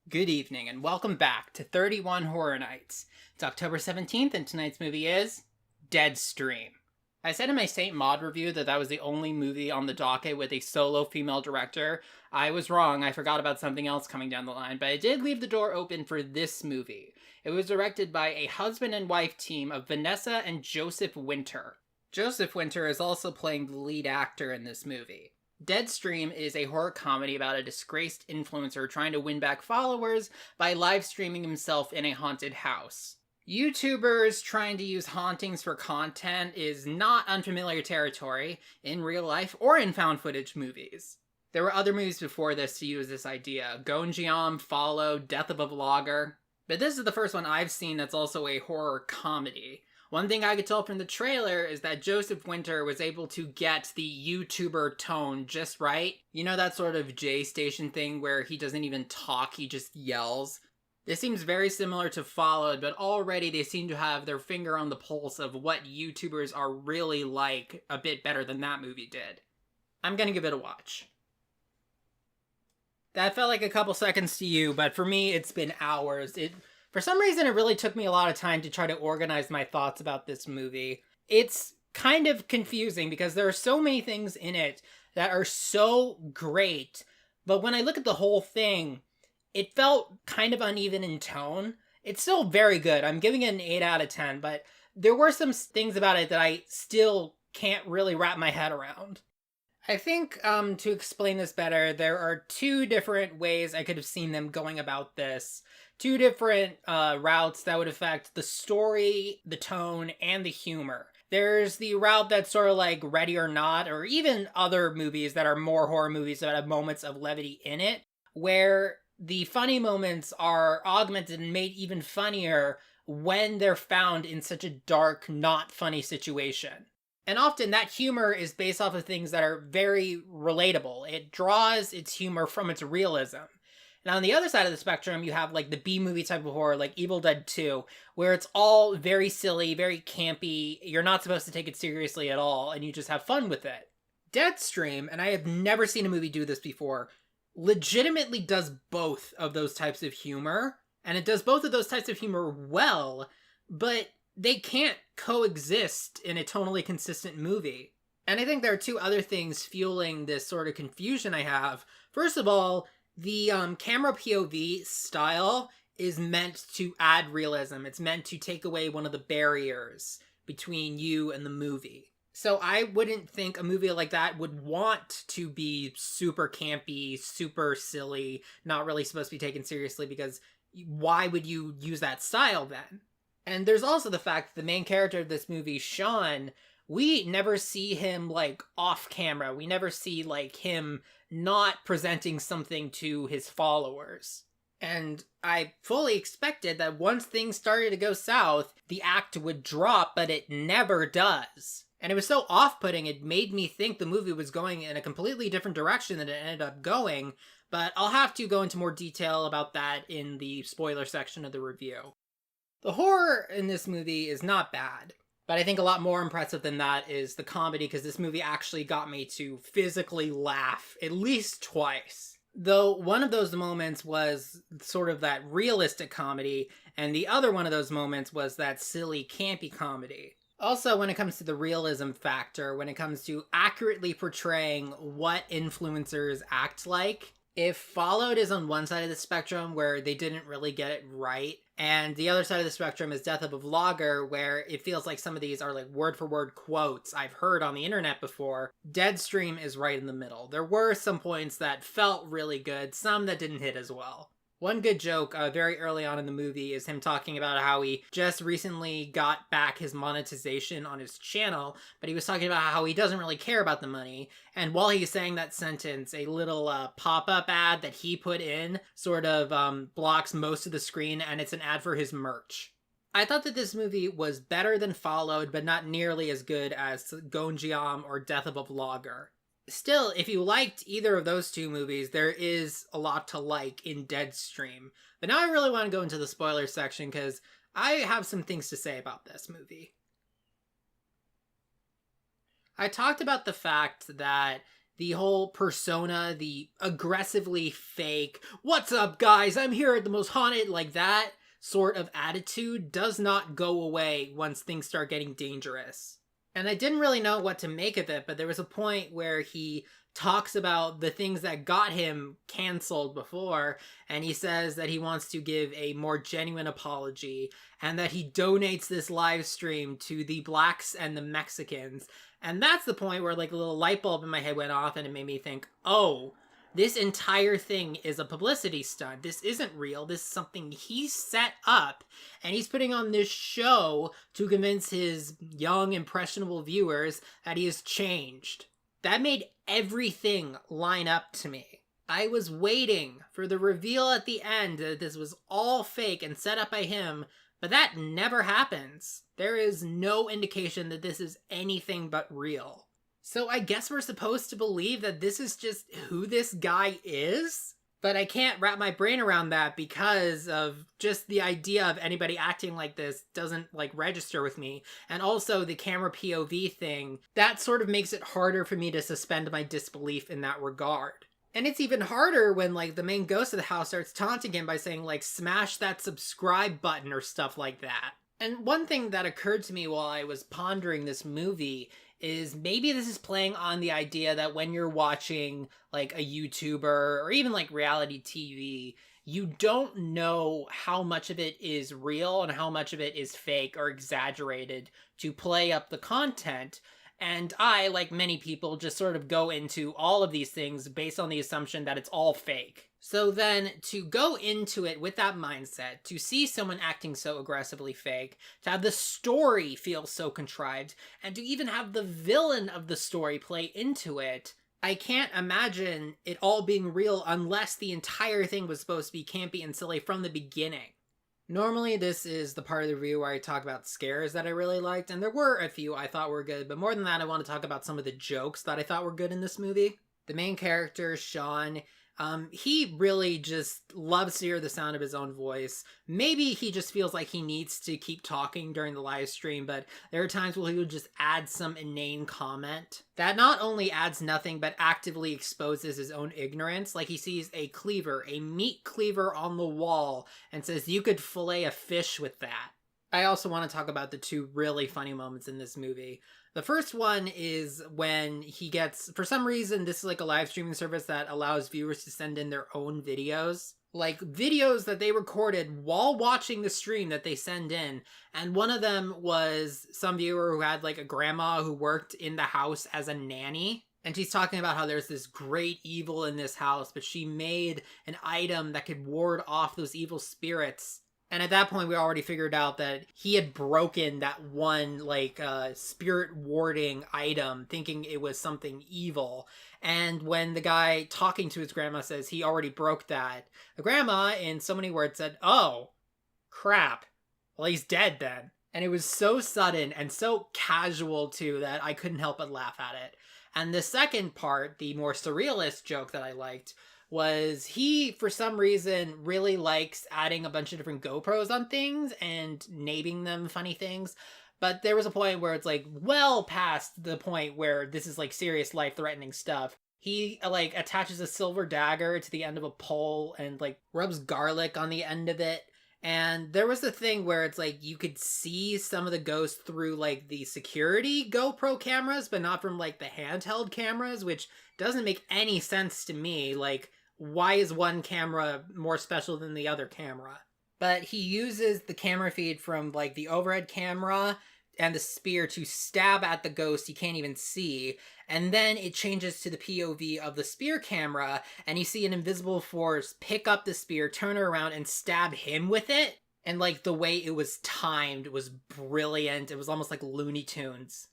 Good evening, and welcome back to 31 Horror Nights. It's October 17th, and tonight's movie is Deadstream. I said in my Saint Maud review that was the only movie on the docket with a solo female director. I was wrong, I forgot about something else coming down the line, but I did leave the door open for this movie. It was directed by a husband and wife team of Vanessa and Joseph Winter. Joseph Winter is also playing the lead actor in this movie. Deadstream is a horror comedy about a disgraced influencer trying to win back followers by live streaming himself in a haunted house. YouTubers trying to use hauntings for content is not unfamiliar territory in real life or in found footage movies. There were other movies before this to use this idea. Gonjiam, Follow, Death of a Vlogger. But this is the first one I've seen that's also a horror comedy. One thing I could tell from the trailer is that Joseph Winter was able to get the YouTuber tone just right. You know that sort of J Station thing where he doesn't even talk, he just yells? This seems very similar to Followed, but already they seem to have their finger on the pulse of what YouTubers are really like a bit better than that movie did. I'm gonna give it a watch. That felt like a couple seconds to you, but for me it's been hours. For some reason, it really took me a lot of time to try to organize my thoughts about this movie. It's kind of confusing because there are so many things in it that are so great, but when I look at the whole thing, it felt kind of uneven in tone. It's still very good. I'm giving it an 8 out of 10, but there were some things about it that I still can't really wrap my head around. I think to explain this better, there are two different ways I could have seen them going about this. Two different routes that would affect the story, the tone, and the humor. There's the route that's sort of like Ready or Not, or even other movies that are more horror movies that have moments of levity in it, where the funny moments are augmented and made even funnier when they're found in such a dark, not funny situation. And often that humor is based off of things that are very relatable. It draws its humor from its realism. And on the other side of the spectrum, you have like the B-movie type of horror, like Evil Dead 2, where it's all very silly, very campy. You're not supposed to take it seriously at all, and you just have fun with it. Deadstream, and I have never seen a movie do this before, legitimately does both of those types of humor. And it does both of those types of humor well, but they can't coexist in a tonally consistent movie. And I think there are two other things fueling this sort of confusion I have. First of all, the camera POV style is meant to add realism. It's meant to take away one of the barriers between you and the movie. So I wouldn't think a movie like that would want to be super campy, super silly, not really supposed to be taken seriously, because why would you use that style then? And there's also the fact that the main character of this movie, Sean, we never see him, like, off camera. We never see, like, him not presenting something to his followers. And I fully expected that once things started to go south, the act would drop, but it never does. And it was so off-putting, it made me think the movie was going in a completely different direction than it ended up going, but I'll have to go into more detail about that in the spoiler section of the review. The horror in this movie is not bad, but I think a lot more impressive than that is the comedy, because this movie actually got me to physically laugh at least twice. Though one of those moments was sort of that realistic comedy, and the other one of those moments was that silly, campy comedy. Also, when it comes to the realism factor, when it comes to accurately portraying what influencers act like, if Followed is on one side of the spectrum where they didn't really get it right, and the other side of the spectrum is Death of a Vlogger, where it feels like some of these are like word-for-word quotes I've heard on the internet before, Deadstream is right in the middle. There were some points that felt really good, some that didn't hit as well. One good joke very early on in the movie is him talking about how he just recently got back his monetization on his channel, but he was talking about how he doesn't really care about the money. And while he's saying that sentence, a little pop-up ad that he put in sort of blocks most of the screen, and it's an ad for his merch. I thought that this movie was better than Followed, but not nearly as good as Gonjiam or Death of a Vlogger. Still, if you liked either of those two movies, there is a lot to like in Deadstream. But now I really want to go into the spoiler section because I have some things to say about this movie. I talked about the fact that The whole persona, the aggressively fake, "What's up, guys? I'm here at the most haunted," like that sort of attitude does not go away once things start getting dangerous. And I didn't really know what to make of it, but there was a point where he talks about the things that got him canceled before, and he says that he wants to give a more genuine apology, and that he donates this live stream to the blacks and the Mexicans. And that's the point where like a little light bulb in my head went off, and it made me think, oh, this entire thing is a publicity stunt. This isn't real. This is something he set up, and he's putting on this show to convince his young, impressionable viewers that he has changed. That made everything line up to me. I was waiting for the reveal at the end that this was all fake and set up by him, but that never happens. There is no indication that this is anything but real. So I guess we're supposed to believe that this is just who this guy is? But I can't wrap my brain around that because of just the idea of anybody acting like this doesn't like register with me. And also the camera POV thing, that sort of makes it harder for me to suspend my disbelief in that regard. And it's even harder when like the main ghost of the house starts taunting him by saying like, "Smash that subscribe button," or stuff like that. And one thing that occurred to me while I was pondering this movie is maybe this is playing on the idea that when you're watching like a YouTuber or even like reality TV, you don't know how much of it is real and how much of it is fake or exaggerated to play up the content. And I, like many people, just sort of go into all of these things based on the assumption that it's all fake. So then to go into it with that mindset, to see someone acting so aggressively fake, to have the story feel so contrived, and to even have the villain of the story play into it, I can't imagine it all being real unless the entire thing was supposed to be campy and silly from the beginning. Normally, this is the part of the review where I talk about scares that I really liked, and there were a few I thought were good, but more than that, I want to talk about some of the jokes that I thought were good in this movie. The main character, Sean, he really just loves to hear the sound of his own voice. Maybe he just feels like he needs to keep talking during the live stream, but there are times where he would just add some inane comment that not only adds nothing, but actively exposes his own ignorance. Like he sees a cleaver, a meat cleaver on the wall, and says, "You could fillet a fish with that." I also want to talk about the two really funny moments in this movie. The first one is when he gets, for some reason, this is like a live streaming service that allows viewers to send in their own videos. Like videos that they recorded while watching the stream that they send in. And one of them was some viewer who had like a grandma who worked in the house as a nanny. And she's talking about how there's this great evil in this house, but she made an item that could ward off those evil spirits. And at that point, we already figured out that he had broken that one, like, spirit warding item, thinking it was something evil. And when the guy talking to his grandma says he already broke that, the grandma, in so many words, said, "Oh, crap. Well, he's dead then." And it was so sudden and so casual, too, that I couldn't help but laugh at it. And the second part, the more surrealist joke that I liked, was he, for some reason, really likes adding a bunch of different GoPros on things and naming them funny things. But there was a point where it's like well past the point where this is like serious life-threatening stuff. He like attaches a silver dagger to the end of a pole and like rubs garlic on the end of it. And there was a thing where it's like you could see some of the ghosts through like the security GoPro cameras, but not from like the handheld cameras, which doesn't make any sense to me. Like, why is one camera more special than the other camera? But he uses the camera feed from like the overhead camera and the spear to stab at the ghost you can't even see. And then it changes to the POV of the spear camera, and you see an invisible force pick up the spear, turn it around, and stab him with it. And like the way it was timed was brilliant. It was almost like Looney Tunes.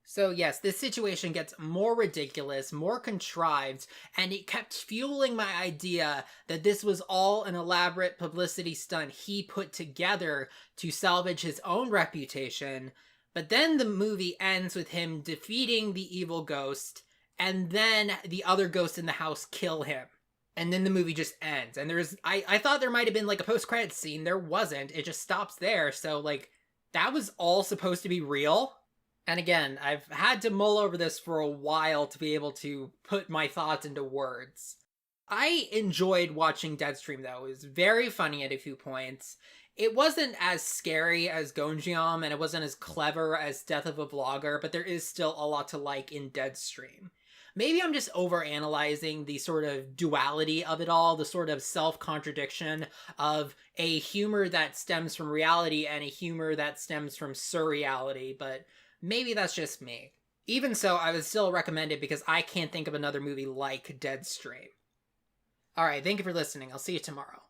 So yes, this situation gets more ridiculous, more contrived, and it kept fueling my idea that this was all an elaborate publicity stunt he put together to salvage his own reputation. But then the movie ends with him defeating the evil ghost, and then the other ghosts in the house kill him. And then the movie just ends. And I thought there might have been like a post-credits scene. There wasn't. It just stops there. So like, that was all supposed to be real? And again, I've had to mull over this for a while to be able to put my thoughts into words. I enjoyed watching Deadstream though. It was very funny at a few points. It wasn't as scary as Gonjiam and it wasn't as clever as Death of a Vlogger, but there is still a lot to like in Deadstream. Maybe I'm just overanalyzing the sort of duality of it all, the sort of self-contradiction of a humor that stems from reality and a humor that stems from surreality, but maybe that's just me. Even so, I would still recommend it because I can't think of another movie like Deadstream. Alright, thank you for listening. I'll see you tomorrow.